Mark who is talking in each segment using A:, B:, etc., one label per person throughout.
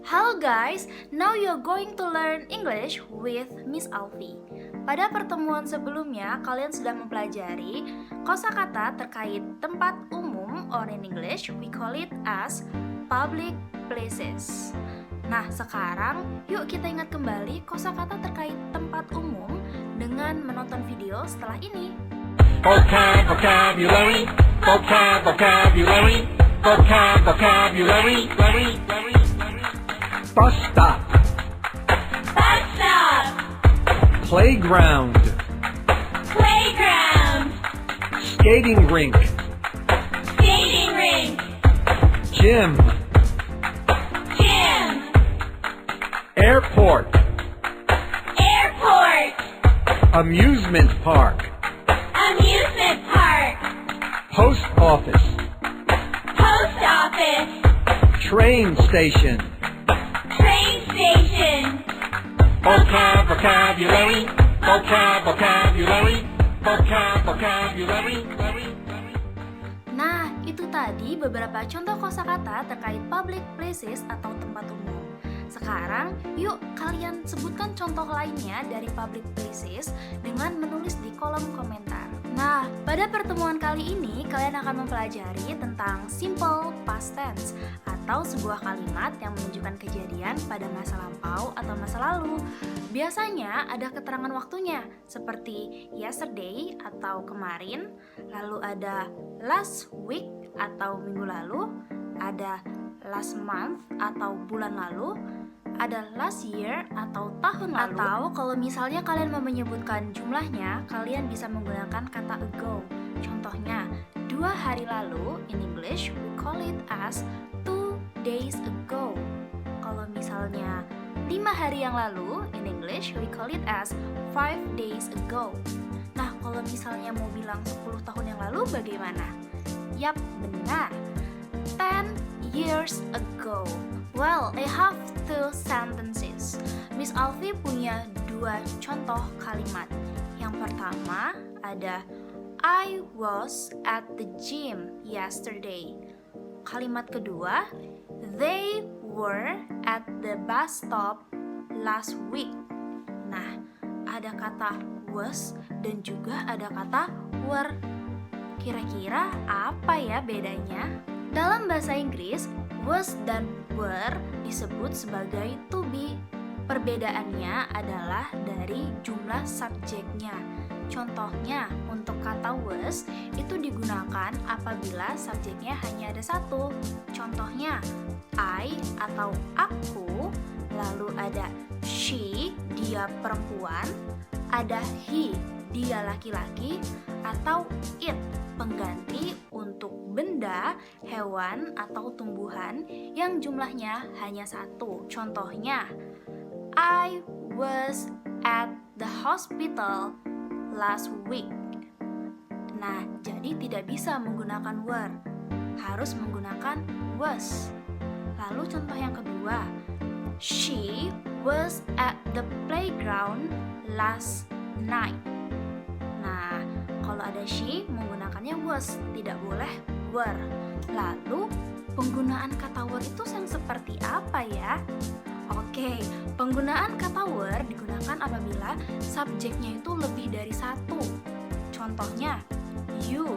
A: Halo guys, now you're going to learn English with Miss Alfi. Pada pertemuan sebelumnya, kalian sudah mempelajari kosakata terkait tempat umum, or in English, we call it as public places. Nah, sekarang yuk kita ingat kembali kosakata terkait tempat umum dengan menonton video setelah ini.
B: Vocabulary, vocabulary, vocabulary, Bus stop.
C: Bus stop.
B: Playground.
C: Playground.
B: Skating rink.
C: Skating rink.
B: Gym.
C: Gym.
B: Airport.
C: Airport.
B: Amusement park.
C: Amusement park.
B: Post office.
C: Post office.
B: Train station.
C: Train station.
B: Vocabulary, vocabulary, vocabulary.
A: Nah, itu tadi beberapa contoh kosakata terkait public places atau tempat umum. Sekarang, yuk kalian sebutkan contoh lainnya dari public places dengan menulis di kolom komentar. Nah, pada pertemuan kali ini kalian akan mempelajari tentang simple past tense atau sebuah kalimat yang menunjukkan kejadian pada masa lampau atau masa lalu. Biasanya ada keterangan waktunya seperti yesterday atau kemarin, lalu ada last week atau minggu lalu, ada last month atau bulan lalu, ada last year atau tahun lalu. Atau kalau misalnya kalian mau menyebutkan jumlahnya, kalian bisa menggunakan kata ago. Contohnya, 2 hari lalu, in English we call it as 2 days ago. Kalau misalnya 5 hari yang lalu, in English we call it as 5 days ago. Nah, kalau misalnya mau bilang 10 tahun yang lalu bagaimana? Yap, benar. 10 years ago. Well, I have 2 sentences. Miss Alfi punya 2 contoh kalimat. Yang pertama ada I was at the gym yesterday. Kalimat kedua, they were at the bus stop last week. Nah, ada kata was dan juga ada kata were. Kira-kira apa ya bedanya? Dalam bahasa Inggris, was dan were disebut sebagai to be. Perbedaannya adalah dari jumlah subjeknya. Contohnya, untuk kata was itu digunakan apabila subjeknya hanya ada satu. Contohnya, I atau aku, lalu ada she, dia perempuan, ada he, dia laki-laki, atau it, pengganti untuk benda, hewan, atau tumbuhan yang jumlahnya hanya satu. Contohnya, I was at the hospital last week. Nah, jadi tidak bisa menggunakan were, harus menggunakan was. Lalu contoh yang kedua, she was at the playground last night. Nah, kalau ada she, menggunakannya was, tidak boleh were. Lalu, penggunaan kata were itu yang seperti apa ya? Oke, penggunaan kata were digunakan apabila subjeknya itu lebih dari satu. Contohnya, you,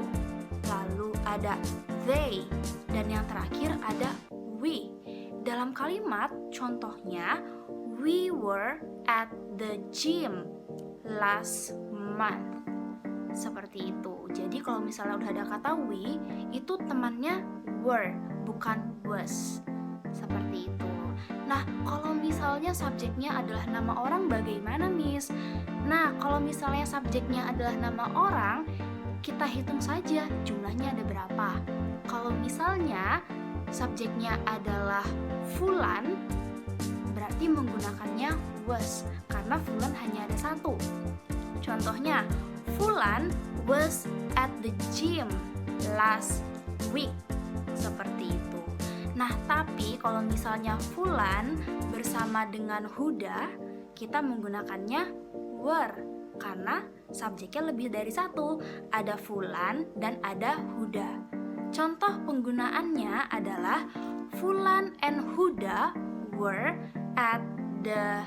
A: lalu ada they, dan yang terakhir ada we. Dalam kalimat, contohnya, we were at the gym last month. Seperti itu. Jadi kalau misalnya udah ada kata we, itu temannya were, bukan was. Seperti itu. Nah, kalau misalnya subjeknya adalah nama orang bagaimana, Miss? Nah, kalau misalnya subjeknya adalah nama orang, kita hitung saja jumlahnya ada berapa. Kalau misalnya subjeknya adalah Fulan, berarti menggunakannya was, karena Fulan hanya ada satu. Contohnya, Fulan was at the gym last week. Seperti itu. Nah, tapi kalau misalnya Fulan bersama dengan Huda, kita menggunakannya were, karena subjeknya lebih dari satu. Ada Fulan dan ada Huda. Contoh penggunaannya adalah Fulan and Huda were at the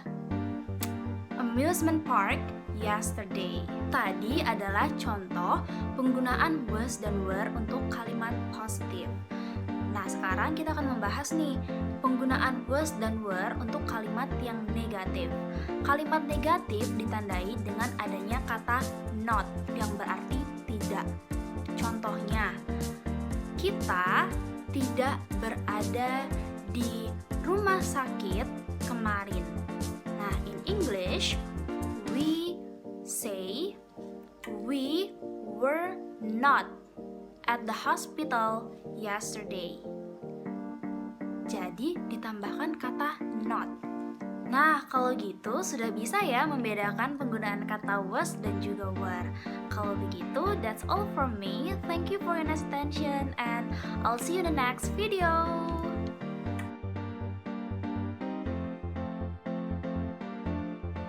A: amusement park yesterday. Tadi adalah contoh penggunaan was dan were untuk kalimat positif. Nah, sekarang kita akan membahas nih penggunaan was dan were untuk kalimat yang negatif. Kalimat negatif ditandai dengan adanya kata not yang berarti tidak. Contohnya, kita tidak berada di rumah sakit kemarin. Nah, in English, we say we were not at the hospital yesterday. Jadi ditambahkan kata not. Nah, kalau gitu sudah bisa ya membedakan penggunaan kata was dan juga were. Kalau begitu, that's all from me. Thank you for your attention and I'll see you in the next video.